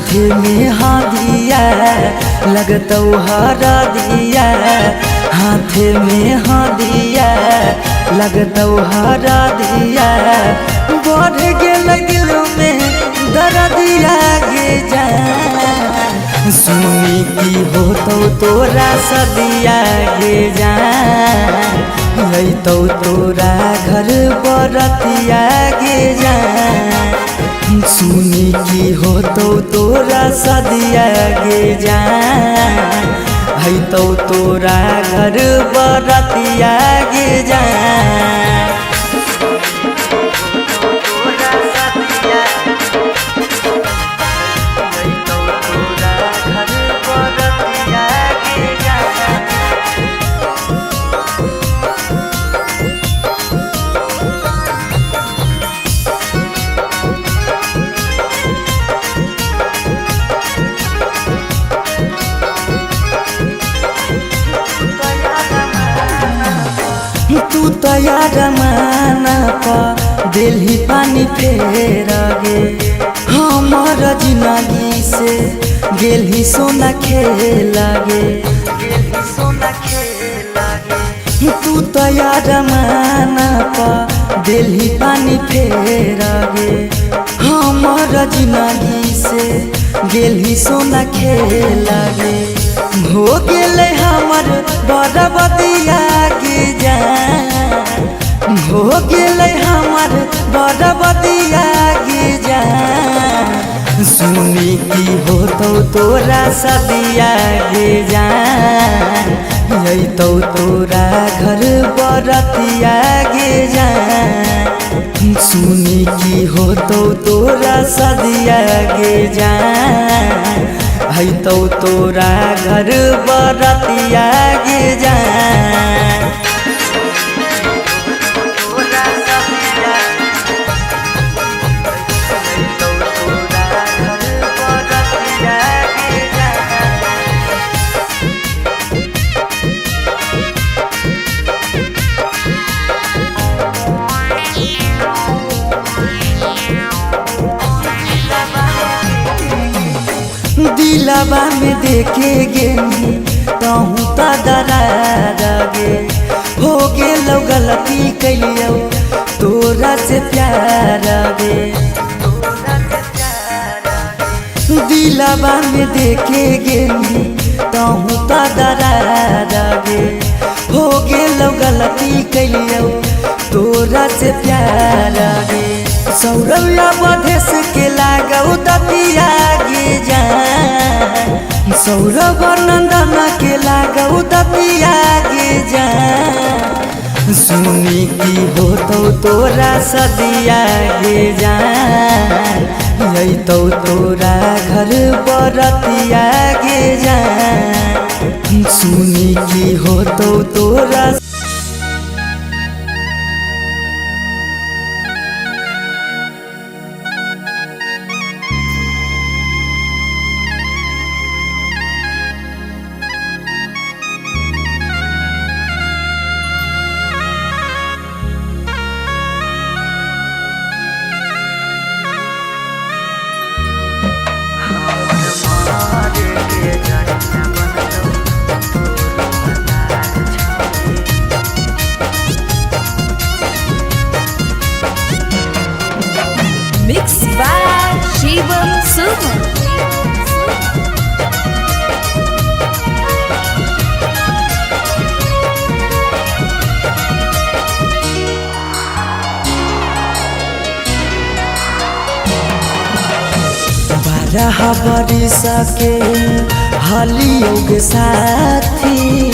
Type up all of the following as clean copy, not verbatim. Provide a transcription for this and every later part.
हाथ में हादिया लगतौ हरा दिया, हाथ में हादिया लगतौ हरा दिया, बढ़ गेल दिल में दर्दिया गे जा, सुनी की होतौ तोरा सदिया गे जा, अइतौ तोरा घर बरतिया गे जा, सुनी की होतौ तोरा सदिया गे जा, अइतौ तोरा घर बरतिया गे जा। तू तैयार माना पा दिल्ली पानी फेर गे, हमार जिंदगी से गेली सोना खेल गे, तू तैयार माना पा दिल्ली पानी फेर गे, हमार जिंदगी से गेली सोना खेल गे, हो गेले हमर बरबदिया गे जा, हो गेले हमर बरबदिया गे जा, सुनी की होतौ तोरा सदिया गे जा, अइतौ तोरा घर बरतिया गे जा, सुनी की होतौ तोरा सदिया गे जा, अइतौ तोरा घर बरतिया गे जा। दिलवा में देखे गेनी तहूँ त दरार गे, हो गेलौ गलती कैलियौ तोरा से प्यार गे, दिलवा में देखे गेनी तहूँ त दरार गे, हो गेलौ गलती कैलियौ तोरा से प्यार गे, सौरव्या बधेस के लागौ दतिया गे जा, सौरभ नंदन के लागौ दतिया गे जा, सुनी की होतौ तोरा सदिया गे जा, अइतौ तोरा घर बरतिया गे जा, सुनी की होतौ तोरा। Mixed by Shivam Suman. बारह बरिस के हलियोग साथी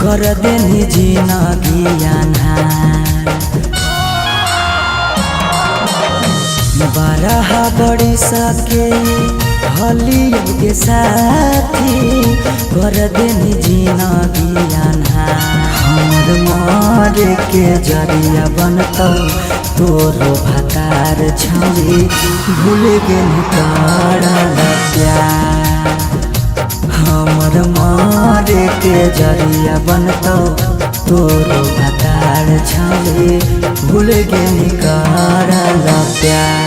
कर देनी जिंदगी अन्हार, 12 बरिस के हलियोग साथी कर देनी जिंदगी अन्हार, हमर मारे के जरिया बनतौ तोरो भतार छौरी, भूल गेल तोरा प्यार, हमर मारे के जरिया बनतौ तोरो भतार छौरी, भूल गेल तोरा प्यार।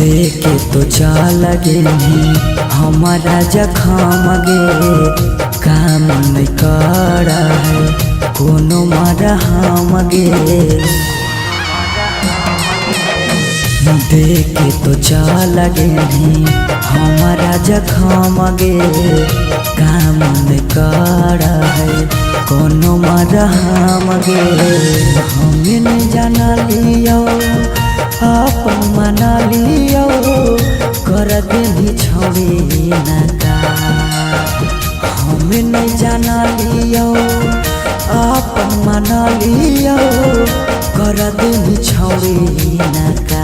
देखे तो चल गे हमारा जखम गे काम नहीं कर कोनो मरहम गे देखे तो चल गे हमारा जखम गे काम नहीं कर कोनो मरहम गे हमें नहीं जाना लियो अपन मना लियो कर देनी छोड़ी नका हमें नहीं जाना लियो अपन मना लियो कर देनी छोड़ी नका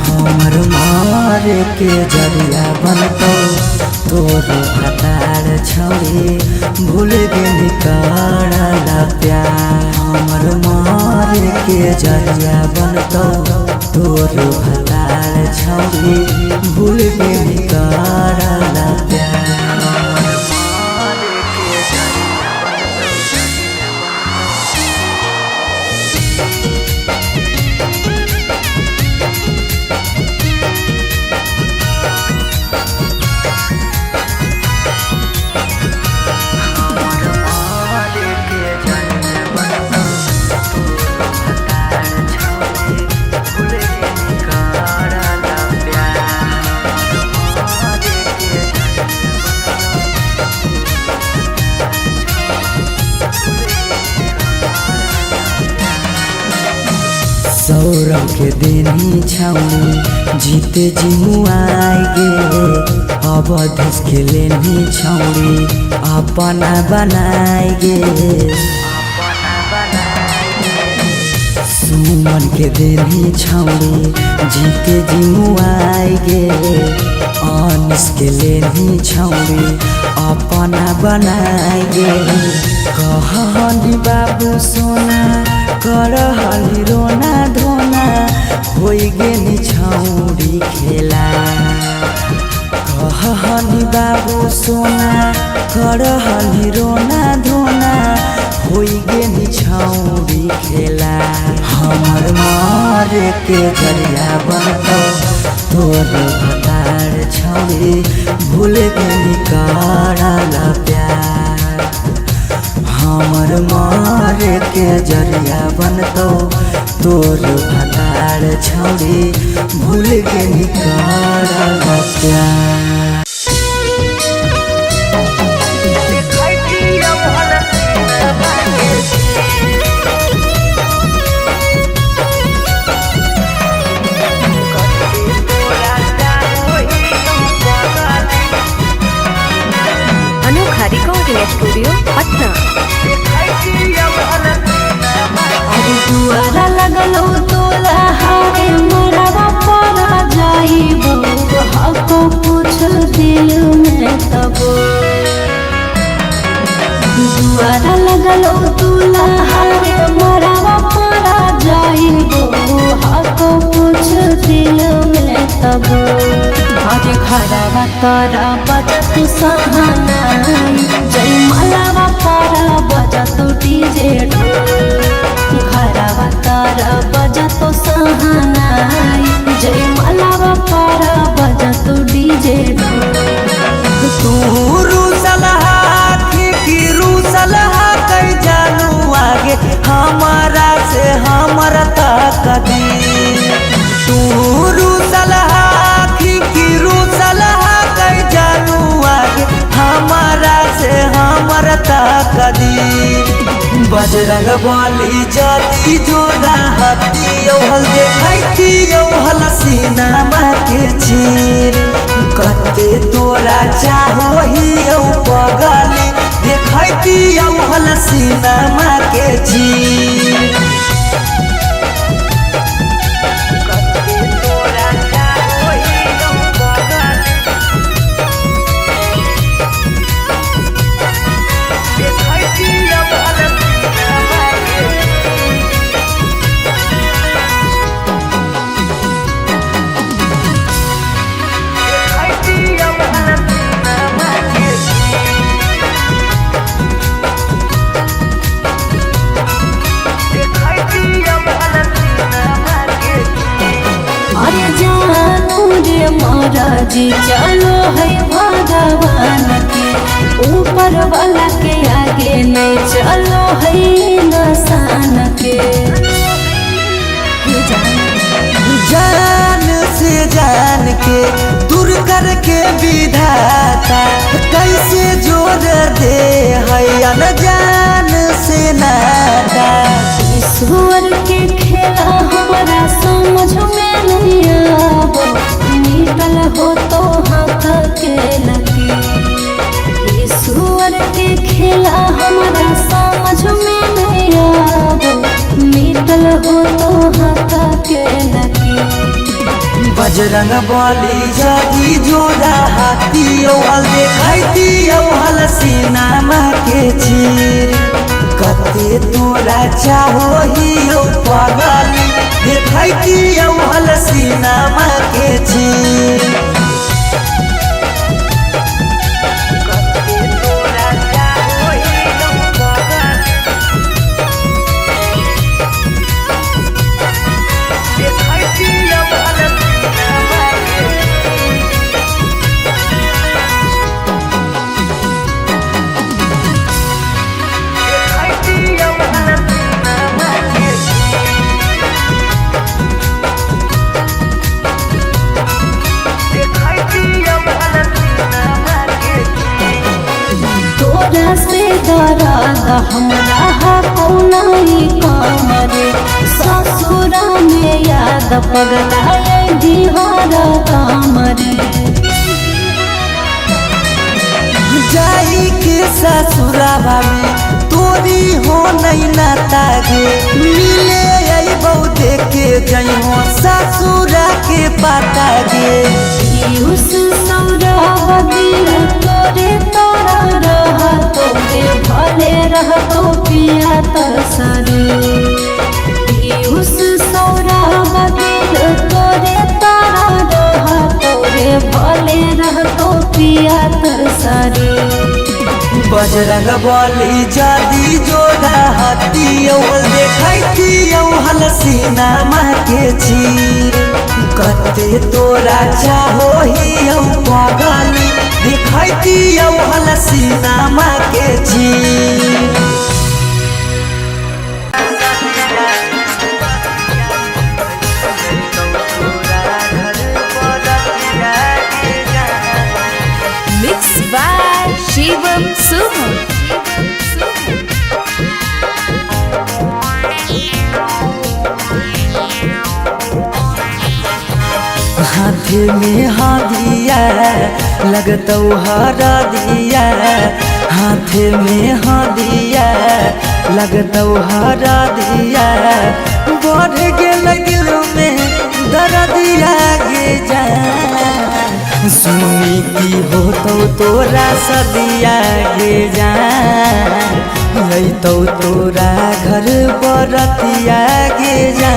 हमर मार के जरिया बनतो तोर हतार छोड़ी भूल गेली करला प्यार हमर मार के जरिया बनतो तोर हतार छोड़ी भूल गेली करला प्यार सौरभ के देनी छौनी जीते जिमुआई गे अब धस के लेनी छौरी अपना बनाई गे सुमन के देनी छौनी जीते जिमुआई गे अनिस के लेनी छौरी अपना बनाई गे कहनी बाबू सोना कर हाली रोना धोना होई गेनी छौरी खेला कहनी बाबू सोना कर हाली रोना धोना होई गेनी छौरी खेला हमर मार के जरिया बनतो तोर भतार छौरी भूल गेनी करला प्यार हमर मार के जरिया बनतो तोर भतार छौरी भूल गेली करला प्यार अनोखा रिकॉर्डिंग स्टूडियो पटना। अरे दुआरा लगलो तोला हारे मरवा परा जाइबो हको पूछ दिल में तबो दुआरा लगलो तोला हारे मरवा परा जाइबो हको पूछ दिल में तबो आज घरवा तारा बजत सहानाई जय मलावा पारा बजत डीजे घरवा तारा बजत सहानाई जय मलावा पारा बजत डीजे तू रूसलहा की रूसलहा कई जानू आगे हमारा से हमर तक दी तू रूसलहा की रूसलहा कई जानू आगे हमारा से हमर तक दी बजरंग बली जदी जोड़ा हती हल देखती हल सीनामा के चीर कते तोरा चाहो ही पगली देखती हल सीनामा के चीर मर्जी चलो है भगवान के, ऊपर वाला के आगे नहीं चलो है इंसान के। जान से जान के दूर करके विधाता कैसे जोड़ दे है अनजान से नाता। ईश्वर के खेला हमारा समझ में नहीं आवो, निकल हो तो हाथ के लगी। ईश्वर के खेला हमारा समझ में नहीं आवो, निकल हो तो हाथ के लगी। बजरंग बली जगी जोड़ा हाथी औल देखाई हल सीनामा के चीर कते तोरा चाहो ही पगली देखाई हल सीनामा के चीर। तोरा से दर्द हमरा कौनाई कमरे, ससुरा में याद पगलाए दिहार कमरे। जाई के ससुराबा में तोरी हो नहीं नाता गे, मिले आई बहु देखे जई हो ससुरा के पाता गे। उस सौरा दिल तोरे तोरा रह तोरे भले रह तो पिया तरसरे। उस सौरा दिल तोरे तोरा रह तोरे भले रह तो पिया तरसरे। बजरंग बली जदी जोड़ा हाथी औल देखाई हल सीनामा के चीर कते तोरा चाहो ही पगली देखाई हल सीनामा के चीर। मिक्स बाय शिवम सुमन। हाथ में हादिया लगतौ हरा दिया, हाथ में हादिया लगतौ हरा दिया। बढ़ गेल दिल में दर्दिया गे जा, सुनी की हो तोरा सदिया गे जा। तो तोरा घर बरतिया गे जा,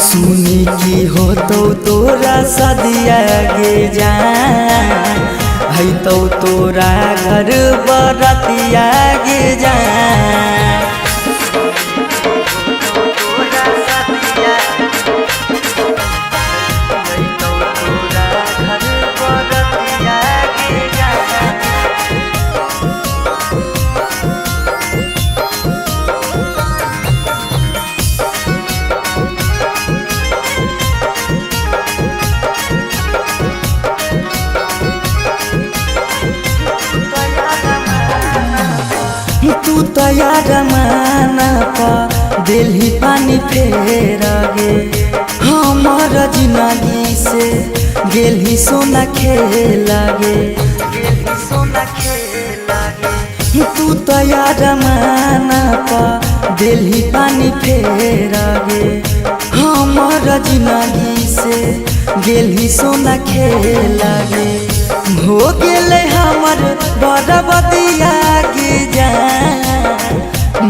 सुनी की हो तोरा सदिया गे जा। है तो तोरा घर बरतिया गे जा। तू तैयार माना पा दिल्ली पानी फेर गे, हमार जिंदगी से गेली सोना खेल गे। तू तैयार माना पा दिल्ली पानी फेर गे, हमार जिंदगी से गेली सोना खेल गे। हो गेले हमर बरबदिया गे जा,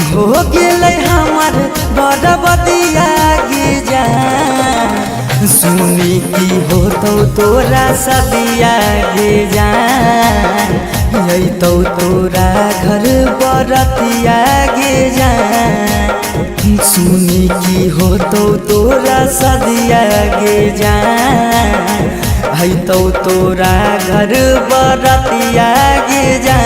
हो गेले हमर बरबदिया गे जा। सुनी की हो तोरा सदिया गे जा, यही तो तोरा घर बरतिया गे जा सुनी की हो तो तोरा सदिया गे जा है तो तोरा घर बरतिया गे जा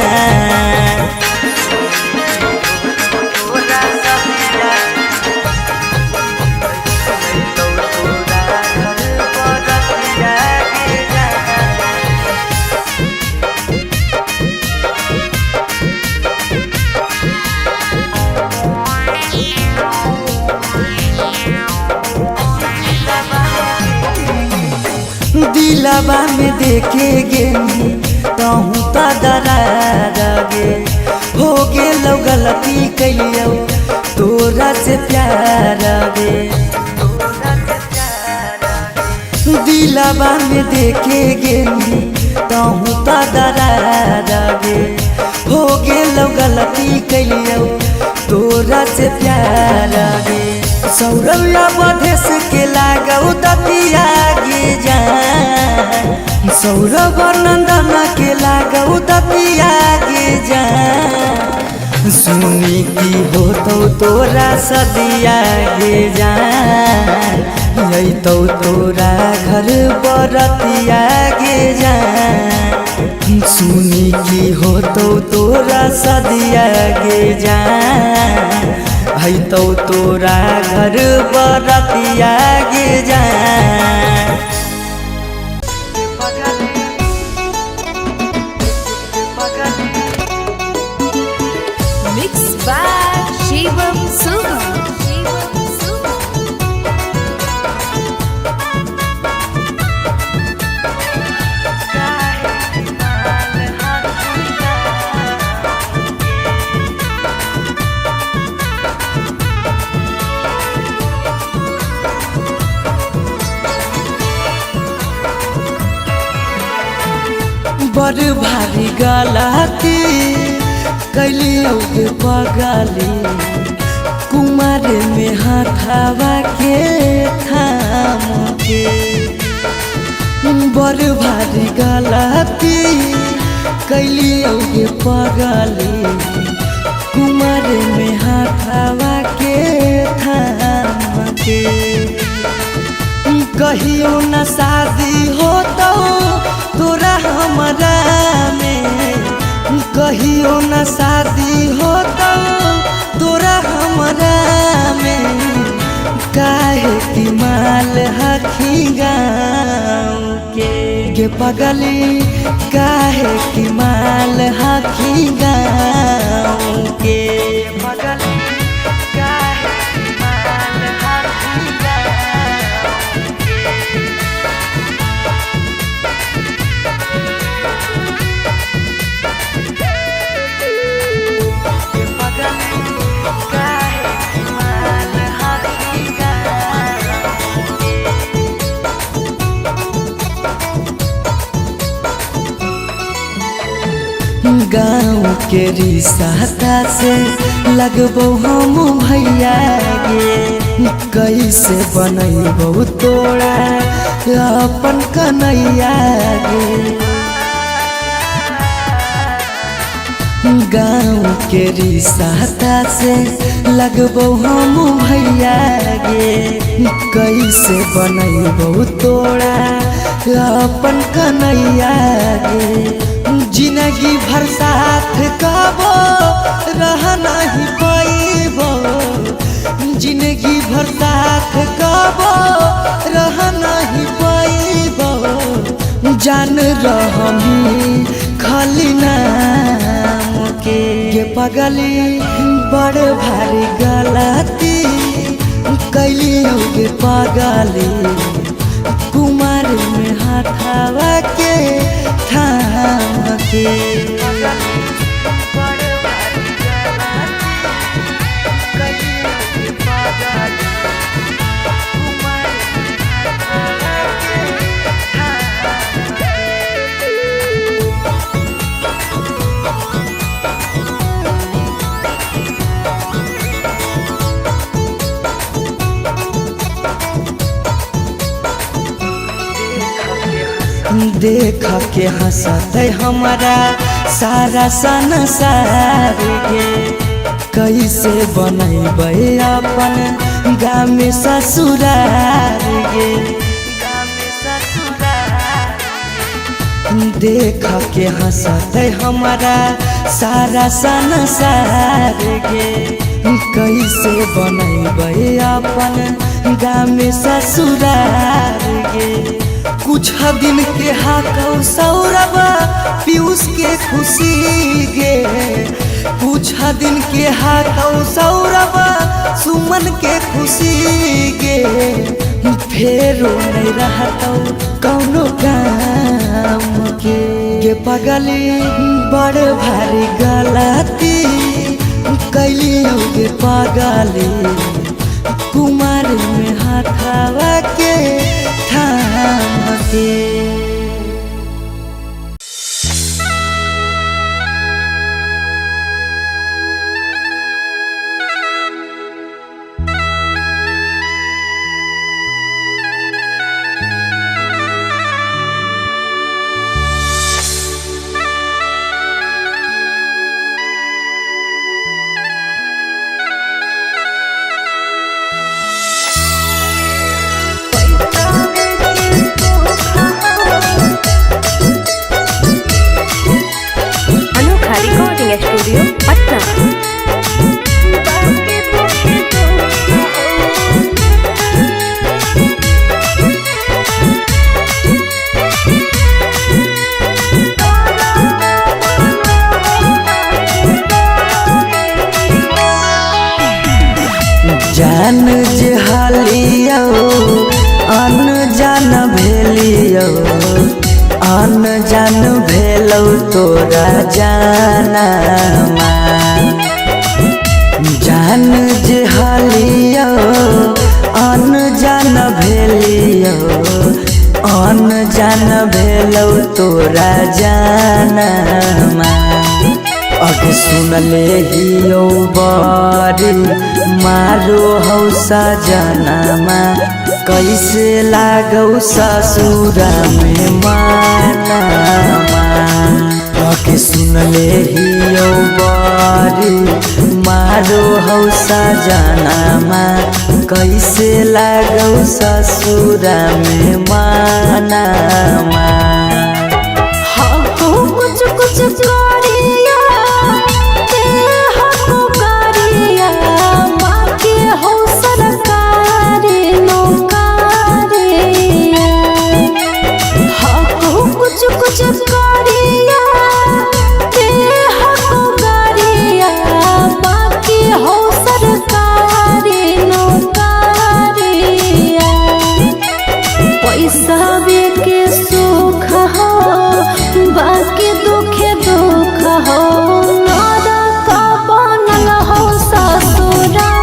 दिलवा में देखे गे कहूँ तो दरार गे हो गेलो गलती कैलियो तोरा से प्यार गे दिलवा में देखे गे कहूँ तो दरार गे हो गेलो गलती कैलियो तोरा से प्यार गे सौरव्या बधेस के लागौ दतिया गे जा सौरभ नंदन के लागौ दतिया गे जा सुनी की हो तो तोरा सदिया गे जा यही तो तोरा घर बरतिया गे जा सुनी की हो तो तोरा सदिया गे जा है तो तोरा घर बरतिया गे जा Mixed by Shivam Suham. बड़ भारी गलती कैलियो गे पगली कुमार में हाथावा के थाम के बड़ भारी गलती कैलियो गे पगली कुमार में हाथावा के थाम के कहियो न शादी हो तो तोरा हमरा में कहियो न शादी हो तो तोरा हमरा में काहे की माल हखी गाँव के पगली काहे की माल हखी गाँव के पगली काहे की माल हखी गाँव के रिश्ता से लगबो हम भैया गे कैसे बनैबो तोरा अपन कन्हैया गे गाँव के रिश्ता से लगबो हम भैया गे कैसे बनैबो तोरा अपन कन्हैया गे जिंदगी भर साथ कबो रह नहीं पाइबो जिंदगी भर साथ कबो रह नहीं पाइबो जान रहमी खाली नाम के पगली बड़ भारी गलती कैलियो गे पगली कुमार में हाथावा के थाम के देख के हंसत हमारा सारा संसार गे कैसे बनैबै अपन गाम ससुरार गे देख के हंसते हमारा सारा संसार गे कैसे बनैबै अपन गाम ससुरार गे कुछ दिन के हाकौ सौरभ पीयूष के खुशी गे कुछ दिन के हाकौ सौरभ सुमन के खुशी गे फेरो नहीं रहतौ कौनो काम के पगली बड़ भारी गलती कैलियो गे पगली कुमार में हाथवा के थाम के स्टूडियो पटना। जान जे हालियो अनजान भेलियो अनजान भेलौ तोरा जानमा जान जे हालियो अनजान भेलियो अनजान भेलौ तोरा जानमा अगे सुनले हियो बारी मारो हौ सजनमा कैसे लागौ ससुरा में मानमा अगे सुनले हियो बारी मारो हौ सजनमा कैसे लागौ ससुरा में मानमा कुछ कुछ करिया ते हमको करिया बाकी हो सरकारी नौकरिया हमको कुछ कुछ करिया ते हमको करिया बाकी हो सरकारी नौकरिया पैसा के सुख हो बाकी दुखे दुख हो नरक बनल हो ससुरारिया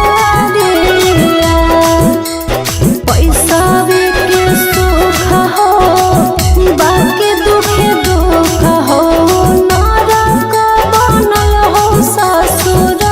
पैसा के सुख हो बाकी दुखे दुख हो नरक बनल हो ससुरारिया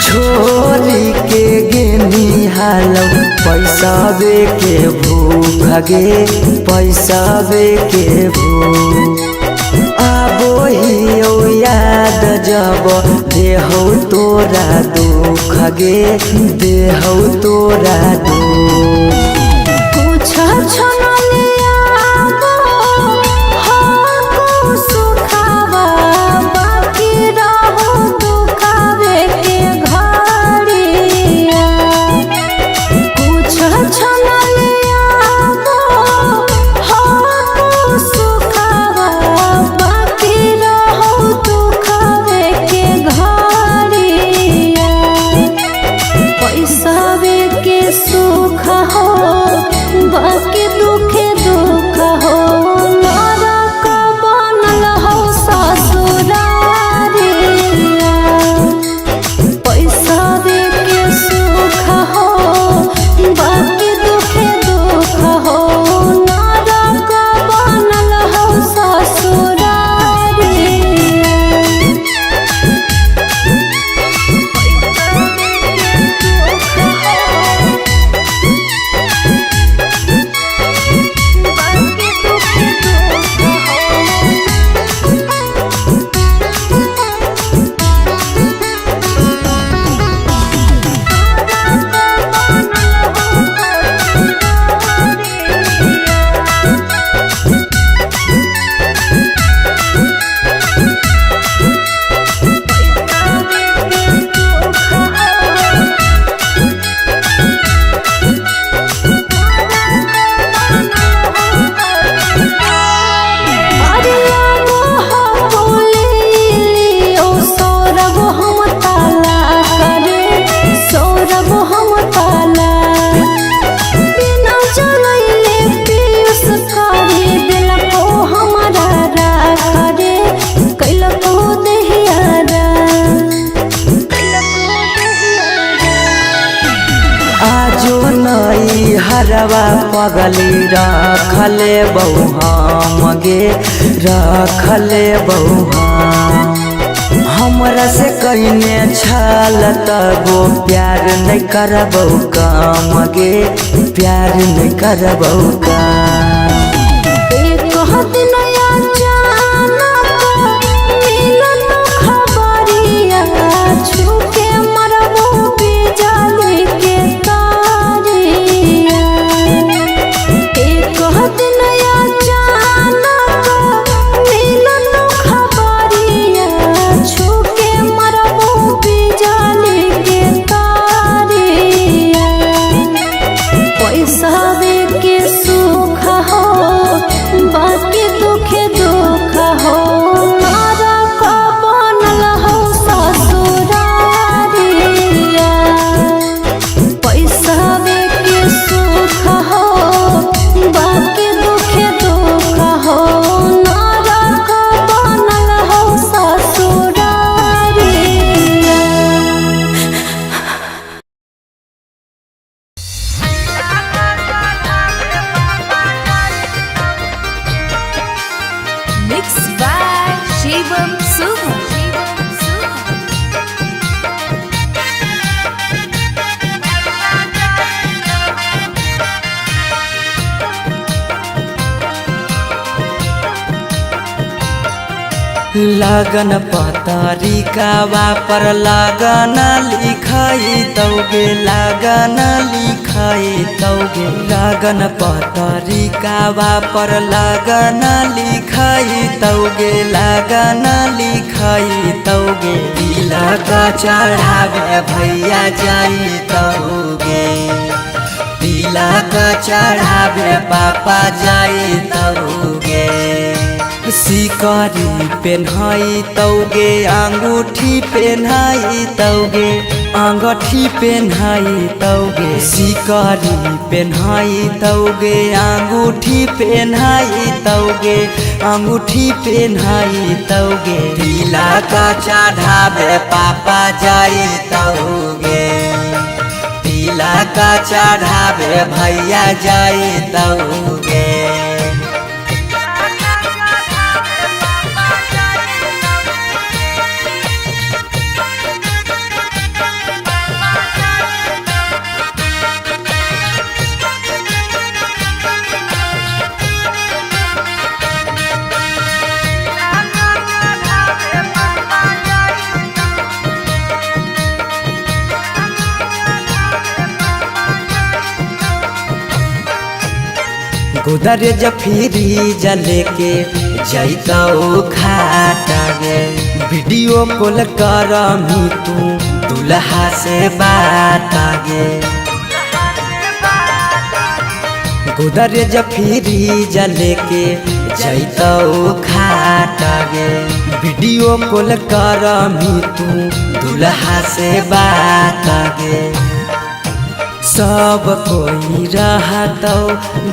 छोरी के गेनी हालौ पैसा बे के भूख गे पैसा बे के भूख आबो हियो याद जब देहौ तोरा दुख गे देहौ तोरा दुख कुछ छनलिया हो सुखावा बाकी रहो दुखावे के घड़िया कुछ छनलिया हो सुखावा बाकी रहो दुखावे के घड़िया पैसावे के सुख हो बाकी दुखे दुख हो नरक बनल हो ससुरारिया पैसावे के सुख हो बाकी दुखे दुख हो नरक बनल हो ससुरारिया हरवा पगली रखले बहु हम गे रखले बहु हमरा से कइने छल तबो प्यार नहीं करबौ काम गे प्यार नहीं करबौ काम एक दिन अचानक मिलन खबरिया छूके मरबो बिजली के तारिया एक दिन अचानक मिलन खबरिया छूके मरबो बिजली के तारिया पैसावे के सुख हो बाकी दुखे दुख हो नरक बनल हो ससुरारिया पैसावे के सुख हो बाकी दुखे दुख हो नरक बनल हो ससुरारिया Mixed by Shivam Suha. लगन पतरिकावा पर लगन लिखाई तौगे लगन लिखाई तौगे लगन पतरिकावा पर लगन लिखाई तौगे लगन लिखाई तौगे तिलक चढ़ावे भैया जाई तौगे तिलक चढ़ावे पापा जाई तौगे सिकरी पेन्हाई तौगे अंगूठी पेन्हाई तौगे अंगूठी पेन्हाई तौगे सिकरी पेन्हाई तौगे अंगूठी पेन्हाई तौगे अंगूठी पेन्हाई तौगे तिलक चढ़ावे पापा जाई तौगे तिलक चढ़ावे भैया जाई तौगे गोदरेज फ्रीज लेके जैतौ खाटा गे वीडियो कॉल कर मी तू दुल्हा से बात गे गोदरेज फ्रीज लेके जैतौ खाटा गे वीडियो कॉल कर मी तू दुल्हा से बात गे सब कोई रहतौ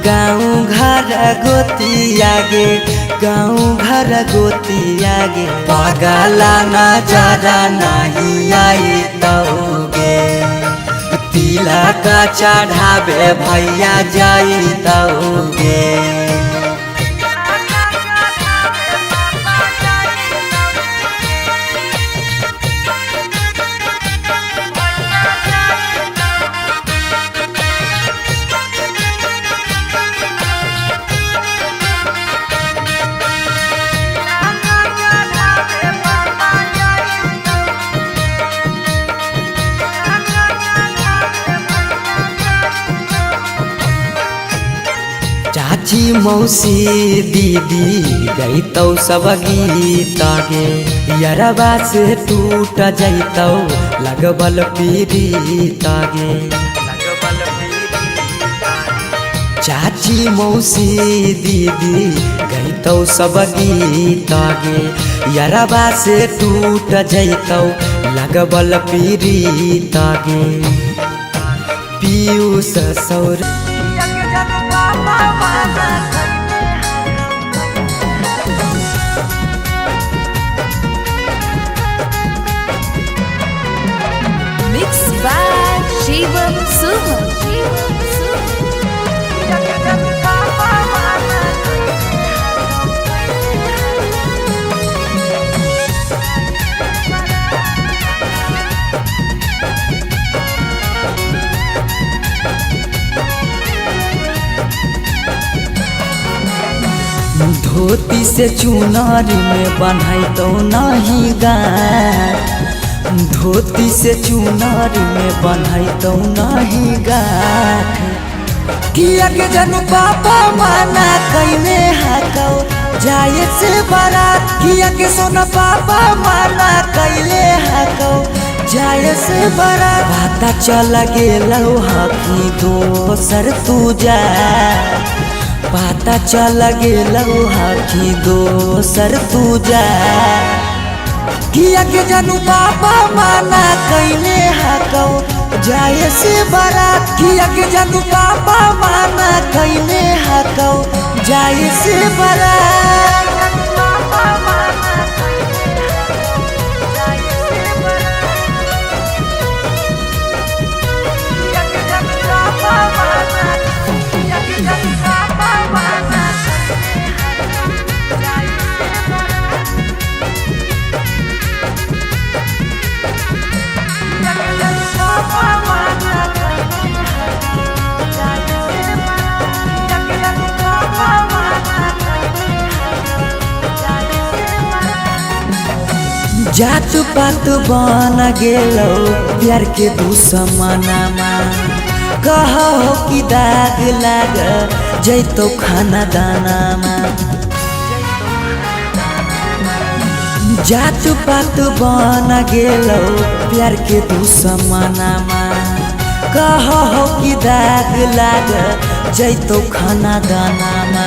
गाँव घर गोतिया गे गाँव घर गोतिया गे पगला नजर नहीं आई गे तिलक चढ़ावे भैया जैतौगे चाची मौसी दीदी गैतौ सब गीत गे यरबा से टूट जैतौ लगबल पीड़ित गे चाची मौसी दीदी गैतौ सब गीत गे यरबा से टूट जैतौ लगबल पीड़ित गे पीयूष सौर Mixed by Shivam Suham. धोती से चुनारी में बन्हैतौ नहीं गाँठ धोती से चुनारी में बन्हैतौ नहीं गाँठ किया के जनू पापा माना कैने हकौ जाए से बारात किया के सोना पापा माना कैले हकौ जाए से बारात पता चल गेलौ हकी दोसर तू जा पता चल गेलौ हकी दोसर तू जा किया के जनू पापा माना कैने हकौ जाए से बारात किया के जनू पापा माना कैने हकौ जाए से बारात जात पात बन गेलौ प्यार के दुश्मनमा कहो कि दाग लाग जैतौ खाना दानामा जात पात बन गेलौ प्यार के दुश्मनमा कहो कि दाग लाग जैतौ खाना दानामा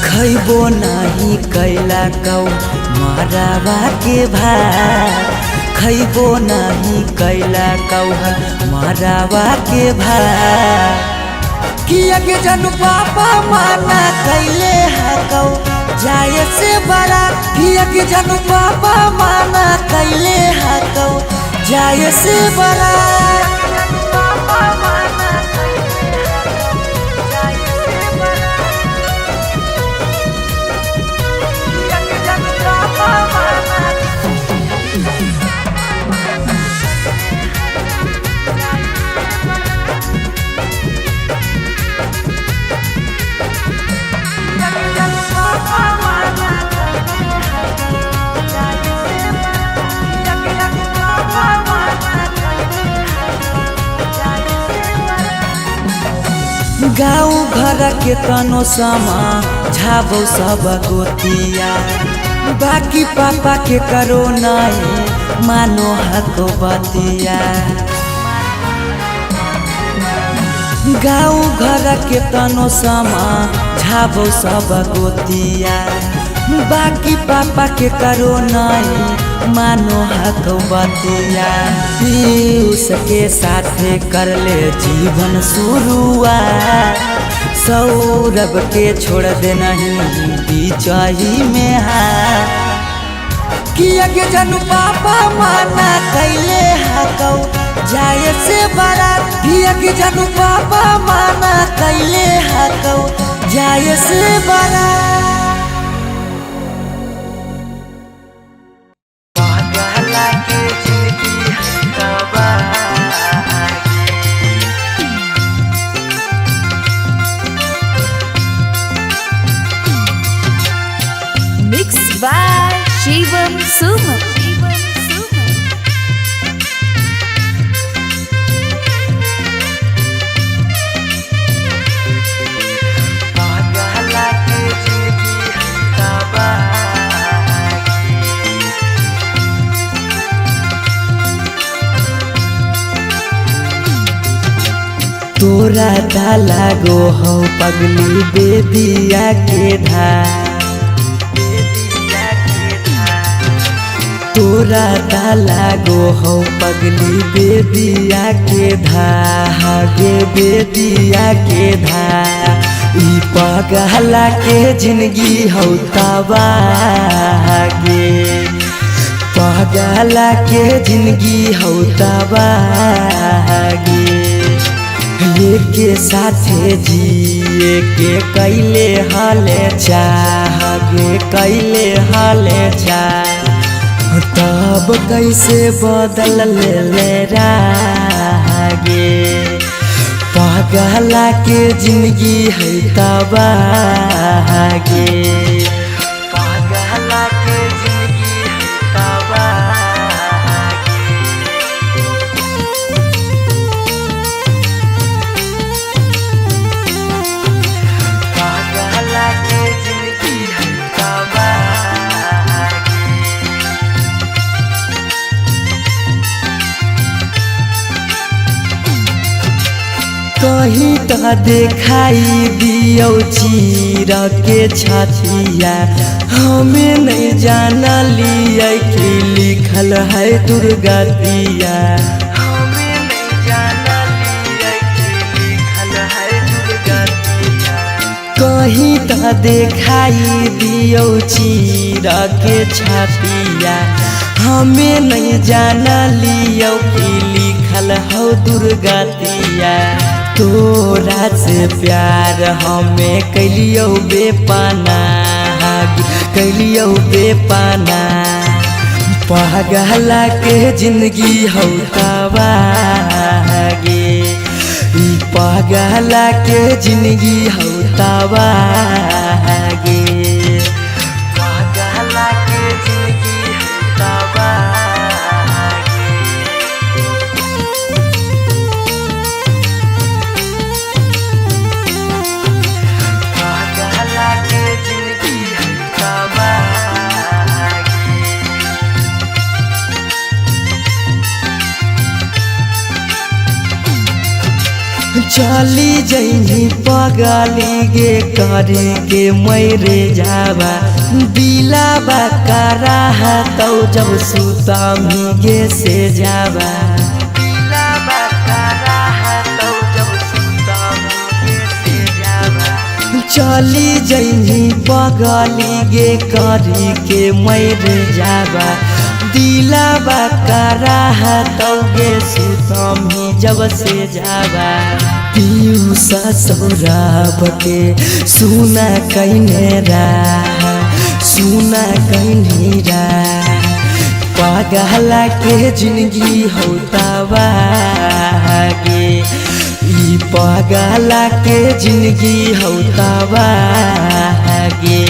खैबो नहीं कैला कौ मरावा के भात खैबो नहीं कैला कौ मरावा के भात किया के जनू पापा माना कैले हकौ जाए से बारात किया के जनू पापा माना कैले हकौ जाए से बारात गाँव घर के तनो समा झाबो सब गोतिया बाकी पापा के करो नहीं मानो हतो बतिया गाँव घर के तनो समा झाबो सब गोतिया बाकी पापा के करो नहीं मानो हतो बतिया उसके साथे कर ले जीवन शुरुआत सौरभ के छोड़ दे नहीं बीचही में किया के जानू पापा माना कैले हकौ जाए से बारात किया के जानू पापा माना कैले हकौ जाए से बारात Mixed by Shivam Suham. तोरा डाला गो हो पगली बेदिया के धार तोरा डाला गो हो पगली बेदिया के धागे बेदिया के ई पगला के जिंदगी हो तबागे पगला के जिंदगी हो तबागे के साथे जिए के कैले हाले चाहे कैले हाले चाह तब कैसे बदल ले रागे पगला के जिंदगी है तबागे पगला के जिंदगी है तबागे पगला के जिंदगी है तबागे कहीं तो दिखाई दियो चीर के छतिया हमें नहीं जाना लिया कि लिखल है दुर्गतिया हमें नहीं जाना लिया कि लिखल है दुर्गतिया कहीं तो दिखाई दियो चीर के छतिया हमें नहीं जाना लियो कि लिखल हो दुर्गतिया तोरा से प्यार हमें कैलियो बेपाना कैलियो बेपाना पगला के जिंदगी हो तबागे पगला के जिंदगी हो तबागे पगला के जिंदगी हो तबागे चली जही पगली गे करे के मैरे जावा दिलाबा करा तो जब सुता गे से जावा दिलाबा करा तो जब सुता गे से जावा चली जही पगली गे करे के मैरे जावा दिलाबा करा तो गे सुतम जब से जावा पीयूषा सौरभ के सुना कहने सुना कहनी पगला के जिंदगी हो तबागे पगला के जिंदगी हो तबागे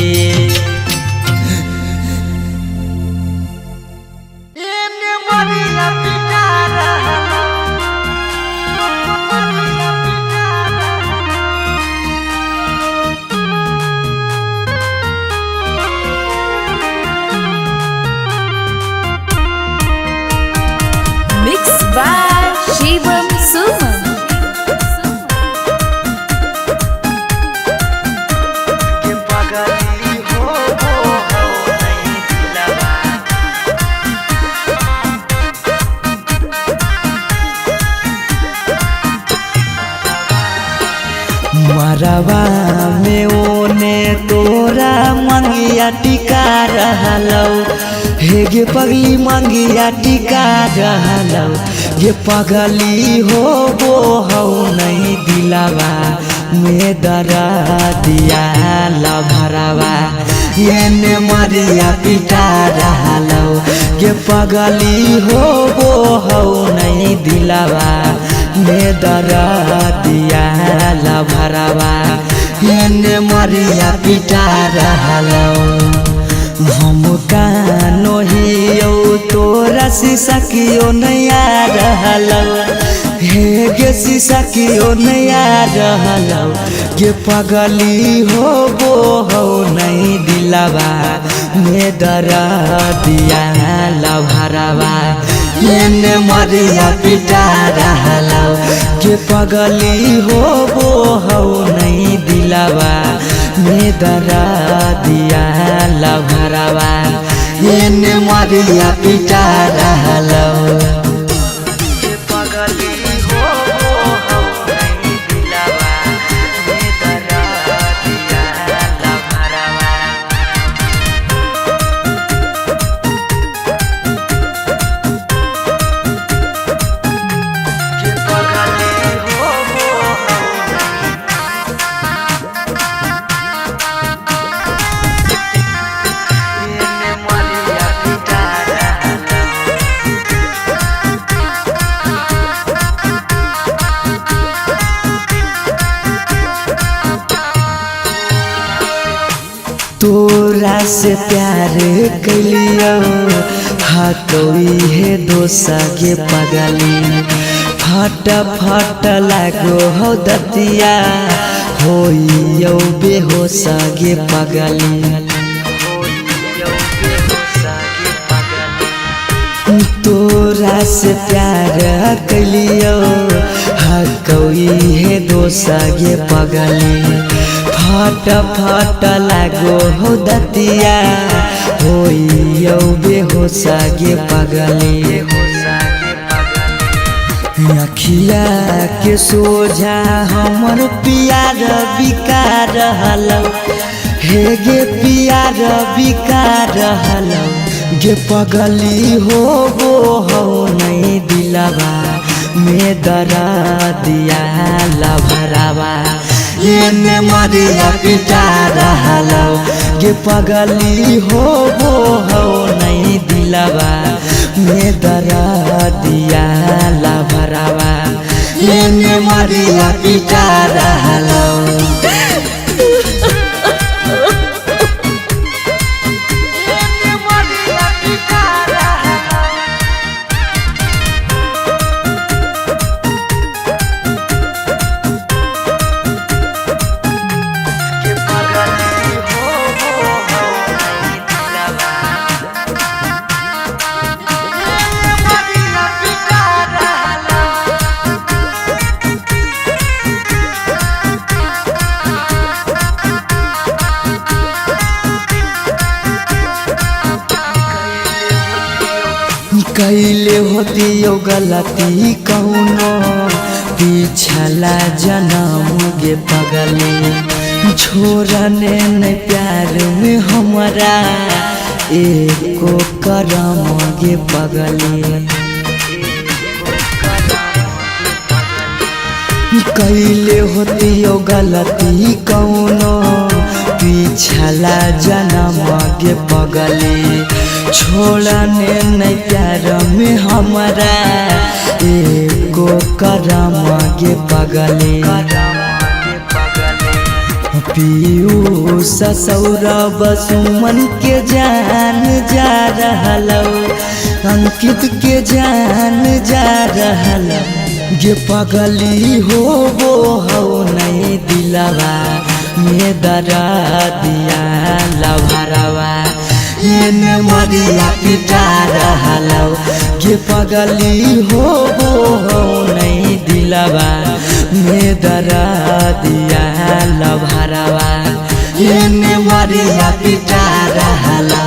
घरवा में ओने तोरा मंगिया टिका रहलौ हे गे पगली मंगिया टिका रहलौ ये पगली हो हौ नहीं दिलावा में दरा दिया लभरवा ये मरिया पिटा रहलौ ये पगली हो हौ नहीं दिलावा में दरा दिया लभरवा ये मरिया पिटा रहलौ हम कानो हियो तोरा शीशा कियो नया रहलौ हे गे शीशा कियो नया रहलौ ये पगली हो हौ नहीं दिलावा में दरा दिया लभरवा ये मरिया पिटा रहलौ ये पगली हो हौ नहीं दिलावा में दरा दिया लभरवा ये मरिया पिटा रहलौ तोरा से प्यार कलियो हतोई है दोसा के पगली फट फट लागो हो दतिया होइयो बेहोश गे पगली तोरा से प्यार कलियो हतोई है दोसा के पगली फट फट लागो हो दतिया होइयो बेहोश गे पगली अखिया के सोझा हमर प्यार बिकार रहलौ हे गे प्यार बिकार रहलौ गे पगली हो हौ नहीं दिलावा में दरा दिया लभरवा ये मरिया पिटा रहलौ गे पगली हो हौ नहीं दिलावा में दरा दिया लभरवा ये मरिया पिटा रहलौ कैले होतियो गलती कौनो पिछला जन्म गे पगली छोड़ने न प्यार में हमरा एको करम गे पगली कैले होतियो गलती कौनो पिछला जन्म गे पगली छोड़ने न प्यार में हमरा एको करम गे पगली पीयूष सौरभ सुमन के जान जा रहलौ अंकित के जान जा रहलौ गे पगली हो हौ नहीं दिलावा में दरा दिया लभरवा ये मरिया पिटा रहलौ गे पगली हो हौ नहीं दिलावा में दरा दिया लभरवा ये मरिया पिटा रहलौ।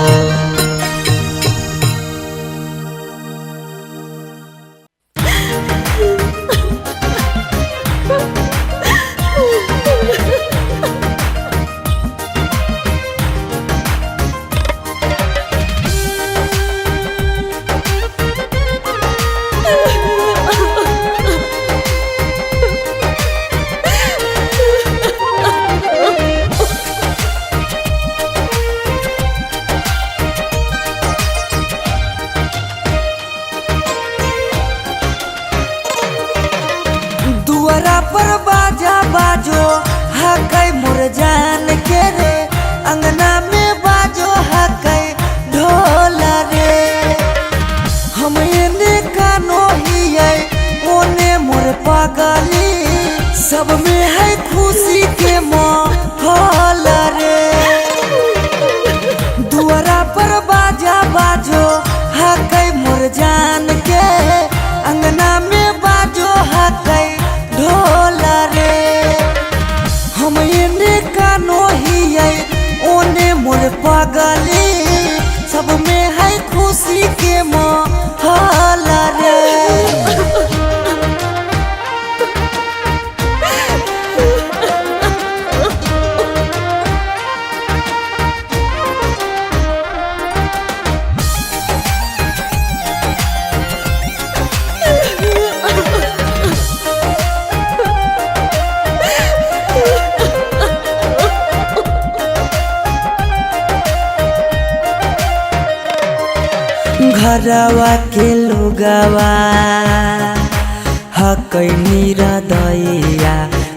है खुशी के माहौल रे। दुआरा पर बाजा बाजो हकै मोर जान के, अंगना में बाजो हकै ढोल रे। हम एने कानो हियै ओने मोर पगली, सब में है खुशी के माहौल रे। घरवा के लोगवा हकै निरदैया,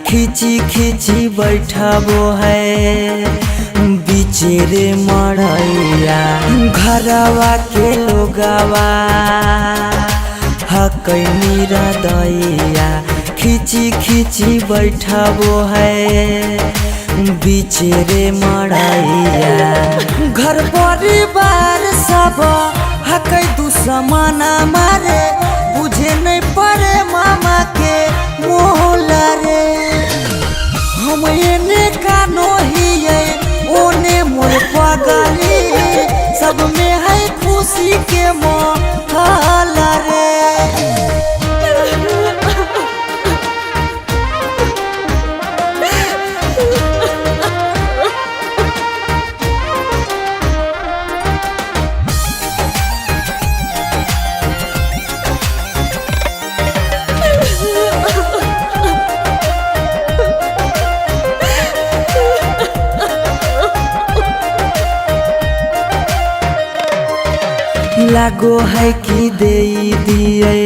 खिची खिची बैठबो है बीचे रे मड़ैया। घरवा के लोगवा हकै निरदैया, खिची खिची बैठबो है बीचे रे मड़ैया। घर परिवार सब हकै दुश्मन मारे, बुझे नहीं पड़े मामा के मोहल रे। हम एने कानो हियै ओने मोर पगली, सब में है खुशी के माहौल रे। लागो है कि दे दिए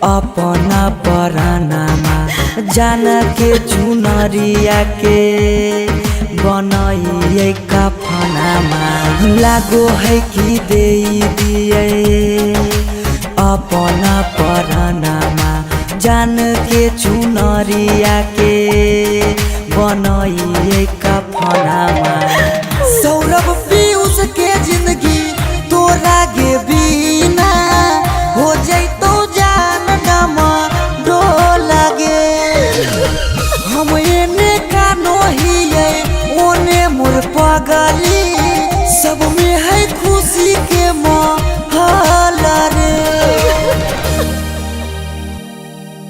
अपना परानामा, जान के चुनरिया के बनाइए कफनामा। लागो है कि दे दिए अपना परानामा, जान के चुनरिया के बनाइए कफनामा। सौरभ